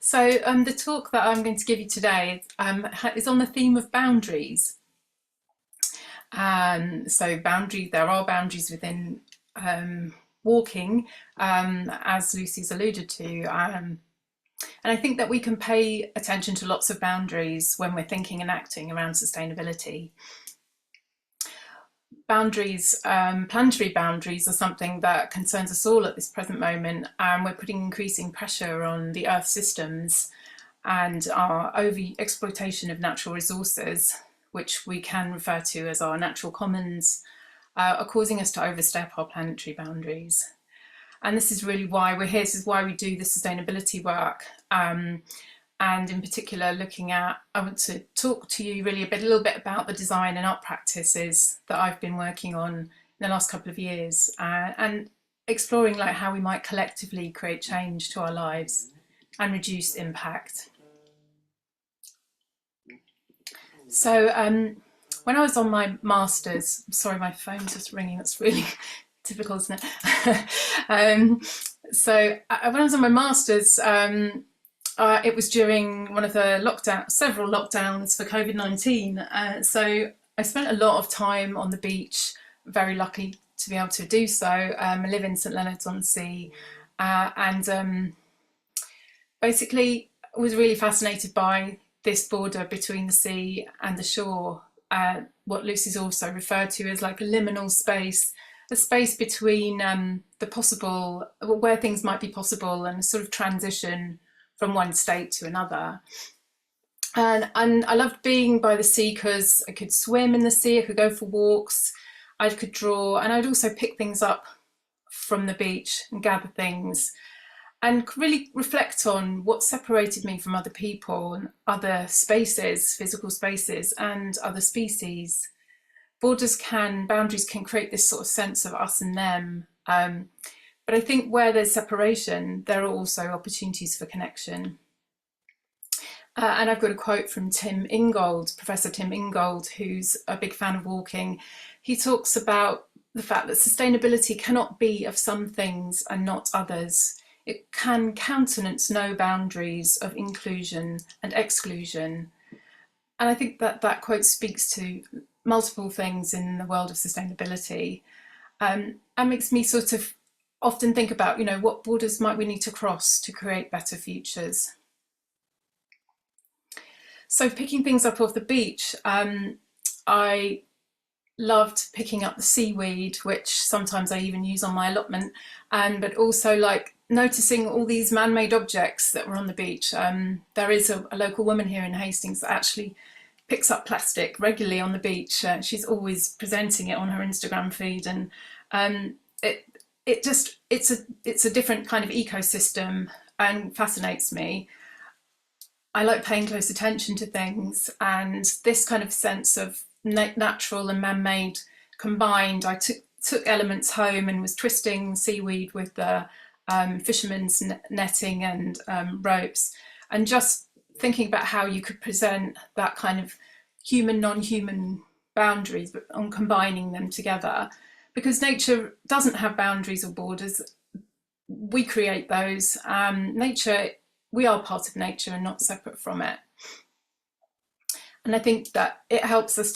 So the talk that I'm going to give you today is on the theme of boundaries. There are boundaries within walking, as Lucy's alluded to. And I think that we can pay attention to lots of boundaries when we're thinking and acting around sustainability. Boundaries, planetary boundaries, are something that concerns us all at this present moment, and we're putting increasing pressure on the Earth systems and our over exploitation of natural resources, which we can refer to as our natural commons, are causing us to overstep our planetary boundaries. And this is really why we're here. This is why we do the sustainability work. And in particular, I want to talk to you really a little bit about the design and art practices that I've been working on in the last couple of years, and exploring how we might collectively create change to our lives and reduce impact. So when I was on my master's, sorry, my phone's just ringing, that's really typical, isn't it? When I was on my master's, it was during one of the several lockdowns for COVID-19. So I spent a lot of time on the beach, very lucky to be able to do so. I live in St Leonards-on-Sea, and basically was really fascinated by this border between the sea and the shore, what Lucy's also referred to as like a liminal space, a space between the possible, where things might be possible, and a sort of transition from one state to another. And I loved being by the sea because I could swim in the sea, I could go for walks, I could draw, and I'd also pick things up from the beach and gather things and really reflect on what separated me from other people and other spaces, physical spaces, and other species. Boundaries can create this sort of sense of us and them. But I think where there's separation, there are also opportunities for connection. And I've got a quote from Professor Tim Ingold, who's a big fan of walking. He talks about the fact that sustainability cannot be of some things and not others. It can countenance no boundaries of inclusion and exclusion. And I think that quote speaks to multiple things in the world of sustainability, and makes me sort of often think about, what borders might we need to cross to create better futures. So picking things up off the beach, I loved picking up the seaweed, which sometimes I even use on my allotment, but also noticing all these man-made objects that were on the beach. There is a local woman here in Hastings that actually picks up plastic regularly on the beach. She's always presenting it on her Instagram feed, and it's a different kind of ecosystem and fascinates me. I like paying close attention to things, and this kind of sense of natural and man-made combined. I took elements home and was twisting seaweed with the fishermen's netting and ropes, and just thinking about how you could present that kind of human, non-human boundaries, but on combining them together. Because nature doesn't have boundaries or borders. We create those. We are part of nature and not separate from it. And I think that this helps us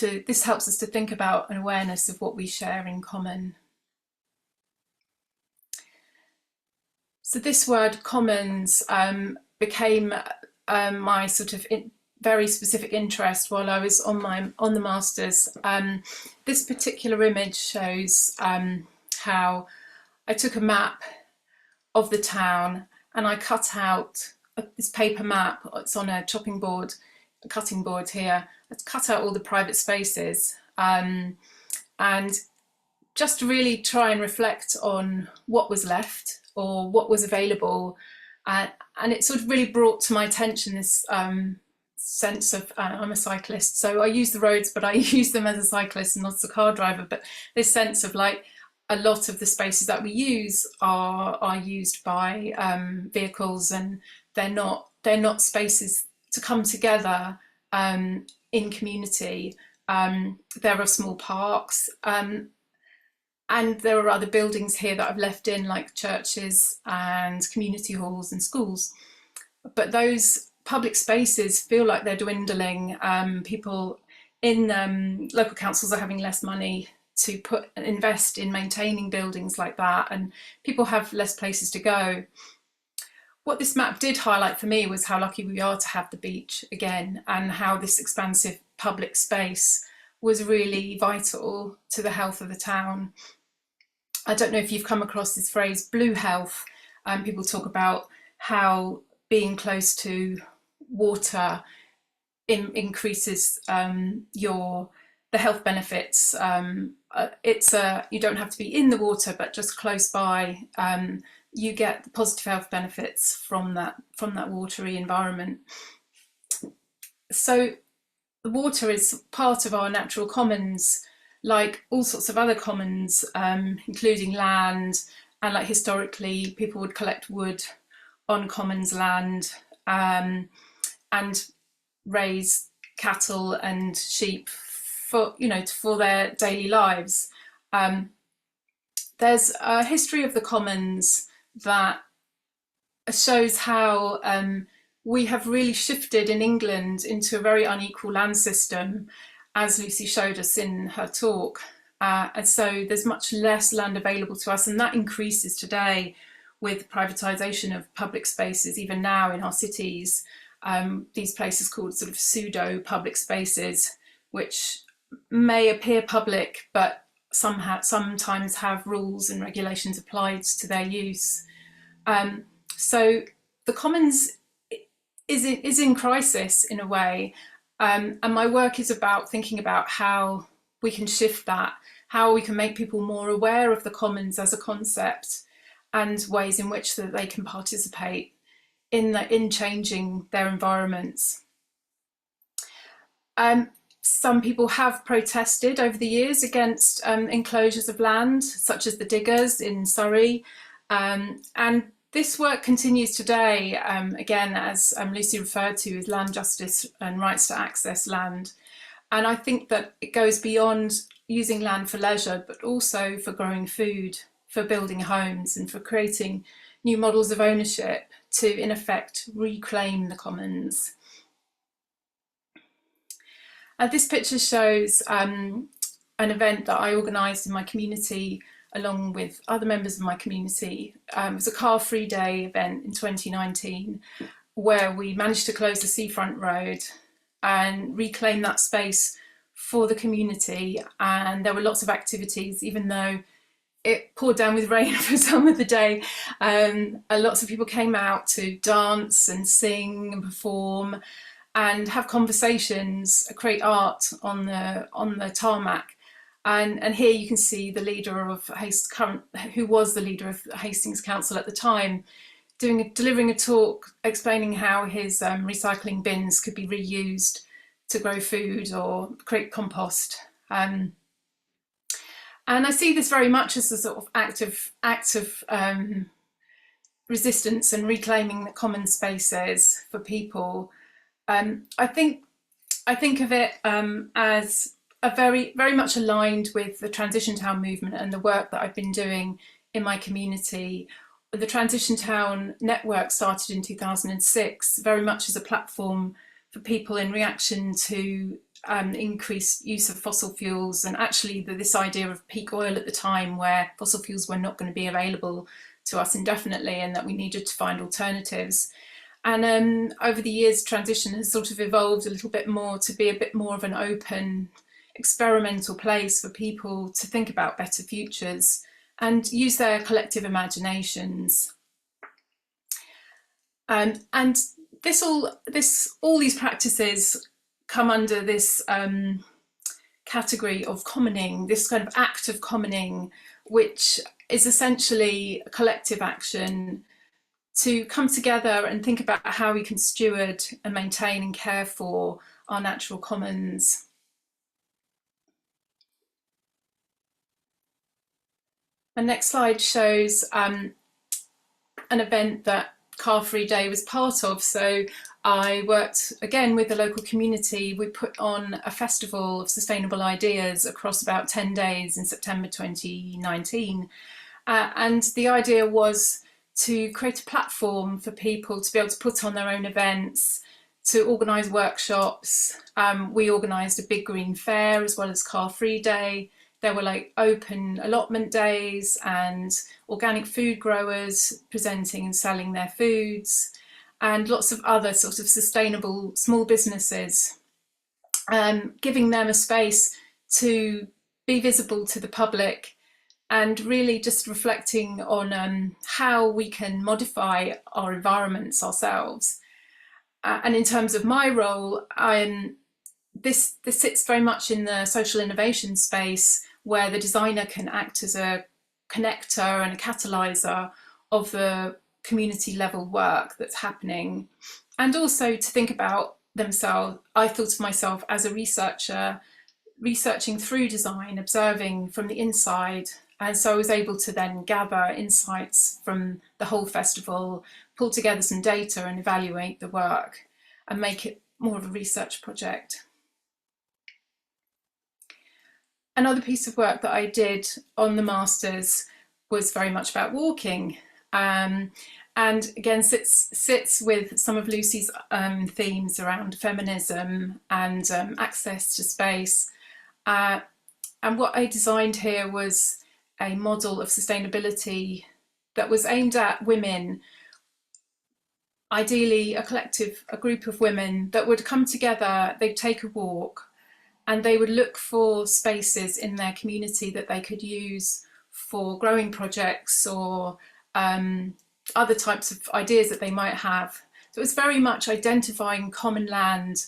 to think about an awareness of what we share in common. So this word commons became my sort of very specific interest while I was on the masters. This particular image shows how I took a map of the town and I cut out this paper map. It's on a cutting board here. I cut out all the private spaces, and just to really try and reflect on what was left or what was available. And it sort of really brought to my attention this sense of, I'm a cyclist, so I use the roads, but I use them as a cyclist and not as a car driver. But this sense of a lot of the spaces that we use are used by vehicles, and they're not spaces to come together in community. There are small parks, and there are other buildings here that I've left in, like churches and community halls and schools. but those public spaces feel like they're dwindling. People in local councils are having less money to invest in maintaining buildings like that, and people have less places to go. What this map did highlight for me was how lucky we are to have the beach again, and how this expansive public space was really vital to the health of the town. I don't know if you've come across this phrase, blue health. People talk about how being close to water increases the health benefits. You don't have to be in the water, but just close by, you get the positive health benefits from that watery environment. So the water is part of our natural commons, like all sorts of other commons, including land, and like historically people would collect wood on commons land, and raise cattle and sheep for their daily lives. There's a history of the commons that shows how we have really shifted in England into a very unequal land system, as Lucy showed us in her talk. And so there's much less land available to us, and that increases today with privatisation of public spaces, even now in our cities. These places called sort of pseudo public spaces, which may appear public, but sometimes have rules and regulations applied to their use. So the commons is in crisis in a way, and my work is about thinking about how we can shift that, how we can make people more aware of the commons as a concept, and ways in which that they can participate in changing their environments. Some people have protested over the years against enclosures of land, such as the diggers in Surrey, and this work continues today, again, as Lucy referred to, as land justice and rights to access land. And I think that it goes beyond using land for leisure, but also for growing food, for building homes, and for creating new models of ownership to, in effect, reclaim the commons. This picture shows an event that I organised in my community along with other members of my community. It was a car-free day event in 2019 where we managed to close the seafront road and reclaim that space for the community. And there were lots of activities, even though it poured down with rain for some of the day. Lots of people came out to dance and sing and perform and have conversations, create art on the tarmac. And here you can see the leader of who was the leader of Hastings Council at the time, delivering a talk explaining how his recycling bins could be reused to grow food or create compost. And I see this very much as a sort of act of resistance and reclaiming the common spaces for people. I think of it as very much aligned with the Transition Town movement and the work that I've been doing in my community. The Transition Town network started in 2006, very much as a platform for people in reaction to increased use of fossil fuels, and actually this idea of peak oil at the time, where fossil fuels were not going to be available to us indefinitely and that we needed to find alternatives. And over the years, transition has sort of evolved a little bit more to be a bit more of an open, experimental place for people to think about better futures and use their collective imaginations. And all these practices come under this category of commoning, this kind of act of commoning, which is essentially a collective action to come together and think about how we can steward and maintain and care for our natural commons. The next slide shows an event that Car Free Day was part of. So I worked again with the local community. We put on a festival of sustainable ideas across about 10 days in September 2019. And the idea was to create a platform for people to be able to put on their own events, to organise workshops. We organised a big green fair as well as car free day. There were like open allotment days and organic food growers presenting and selling their foods, and lots of other sort of sustainable small businesses, giving them a space to be visible to the public, and really just reflecting on how we can modify our environments ourselves. And in terms of my role, this sits very much in the social innovation space, where the designer can act as a connector and a catalyser of the community level work that's happening, and also to think about themselves. I thought of myself as a researcher, researching through design, observing from the inside, and so I was able to then gather insights from the whole festival, pull together some data and evaluate the work and make it more of a research project. Another piece of work that I did on the Masters was very much about walking, and again sits with some of Lucy's themes around feminism and access to space. And what I designed here was a model of sustainability that was aimed at women, ideally a group of women that would come together, they'd take a walk, and they would look for spaces in their community that they could use for growing projects or other types of ideas that they might have. So it was very much identifying common land.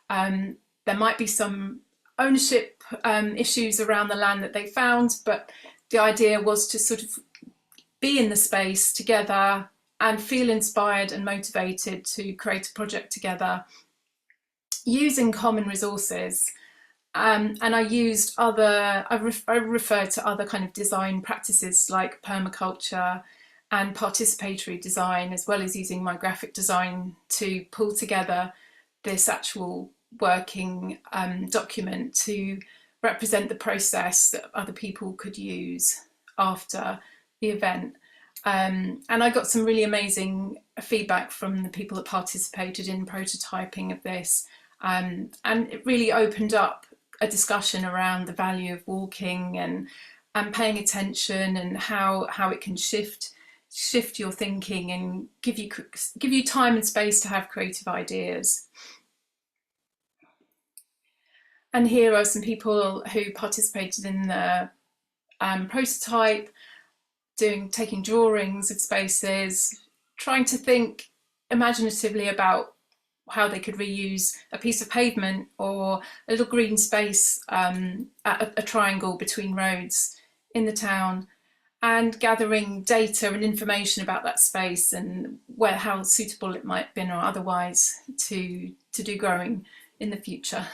There might be some ownership issues around the land that they found, but the idea was to sort of be in the space together and feel inspired and motivated to create a project together using common resources. And I used I referred to other kind of design practices like permaculture and participatory design, as well as using my graphic design to pull together this actual working document to represent the process that other people could use after the event. And I got some really amazing feedback from the people that participated in prototyping of this. And it really opened up a discussion around the value of walking and paying attention, and how it can shift your thinking and give you time and space to have creative ideas. And here are some people who participated in the prototype, taking drawings of spaces, trying to think imaginatively about how they could reuse a piece of pavement or a little green space at a triangle between roads in the town, and gathering data and information about that space and how suitable it might have been or otherwise to do growing in the future.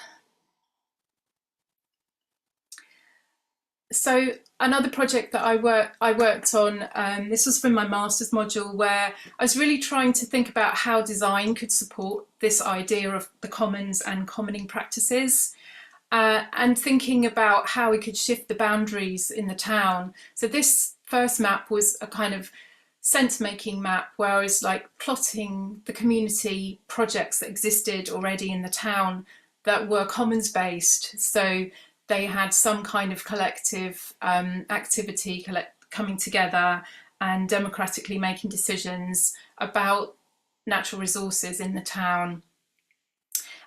So another project that I worked on, this was from my master's module, where I was really trying to think about how design could support this idea of the commons and commoning practices, and thinking about how we could shift the boundaries in the town. So this first map was a kind of sense-making map where I was like plotting the community projects that existed already in the town that were commons-based. So they had some kind of collective activity coming together and democratically making decisions about natural resources in the town.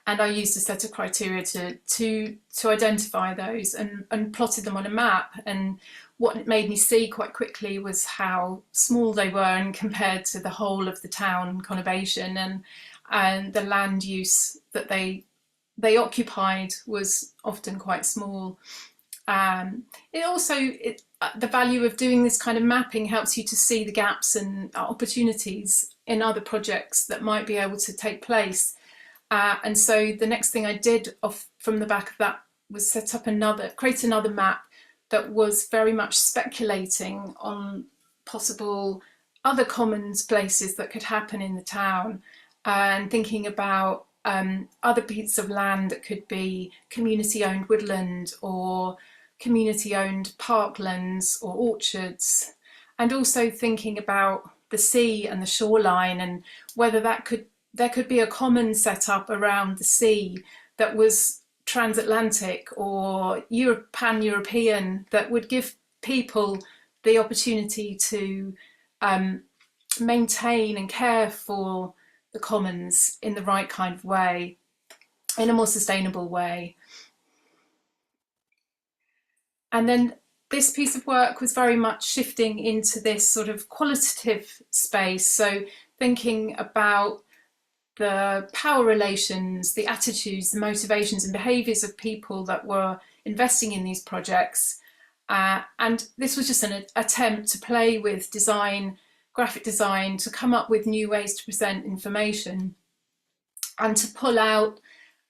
And I used a set of criteria to identify those and plotted them on a map. And what it made me see quite quickly was how small they were and compared to the whole of the town conurbation, and the land use that they occupied was often quite small. The value of doing this kind of mapping helps you to see the gaps and opportunities in other projects that might be able to take place. And so the next thing I did from the back of that was create another map that was very much speculating on possible other commons places that could happen in the town, and thinking about other pieces of land that could be community-owned woodland or community-owned parklands or orchards, and also thinking about the sea and the shoreline, and whether there could be a common setup around the sea that was transatlantic or pan-European, that would give people the opportunity to maintain and care for the commons in the right kind of way, in a more sustainable way. And then this piece of work was very much shifting into this sort of qualitative space. So thinking about the power relations, the attitudes, the motivations and behaviours of people that were investing in these projects. And this was just an attempt to play with design, graphic design, to come up with new ways to present information, and to pull out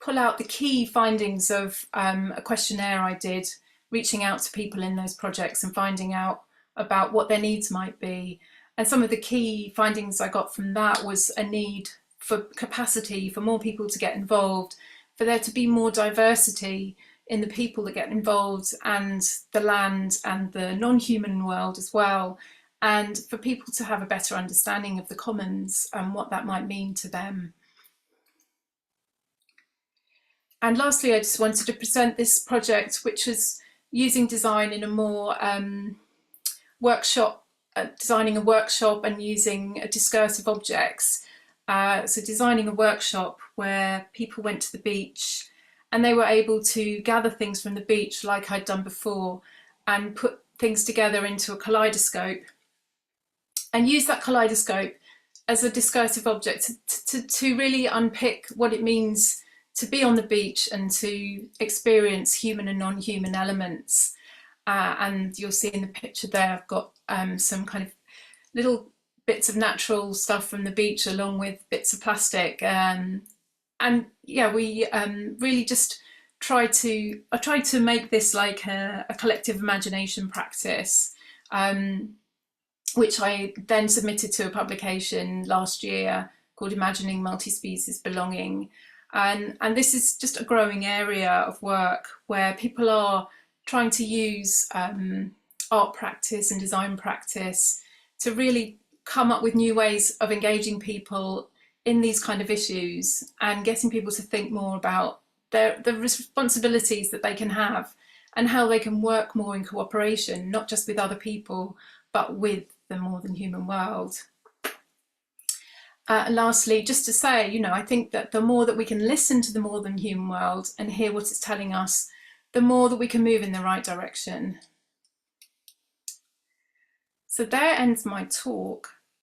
the key findings of a questionnaire I did, reaching out to people in those projects and finding out about what their needs might be. And some of the key findings I got from that was a need for capacity, for more people to get involved, for there to be more diversity in the people that get involved, and the land and the non-human world as well, and for people to have a better understanding of the commons and what that might mean to them. And lastly, I just wanted to present this project, which was using design in a more designing a workshop and using discursive objects. So designing a workshop where people went to the beach and they were able to gather things from the beach like I'd done before, and put things together into a kaleidoscope, and use that kaleidoscope as a discursive object to really unpick what it means to be on the beach and to experience human and non-human elements. And you'll see in the picture there, I've got some kind of little bits of natural stuff from the beach along with bits of plastic. And yeah, we really just I tried to make this like a collective imagination practice, which I then submitted to a publication last year called Imagining Multi-Species Belonging. And this is just a growing area of work where people are trying to use art practice and design practice to really come up with new ways of engaging people in these kind of issues, and getting people to think more about the responsibilities that they can have and how they can work more in cooperation, not just with other people, but with the more than human world. Lastly, just to say, you know, I think that the more that we can listen to the more than human world and hear what it's telling us, the more that we can move in the right direction. So there ends my talk.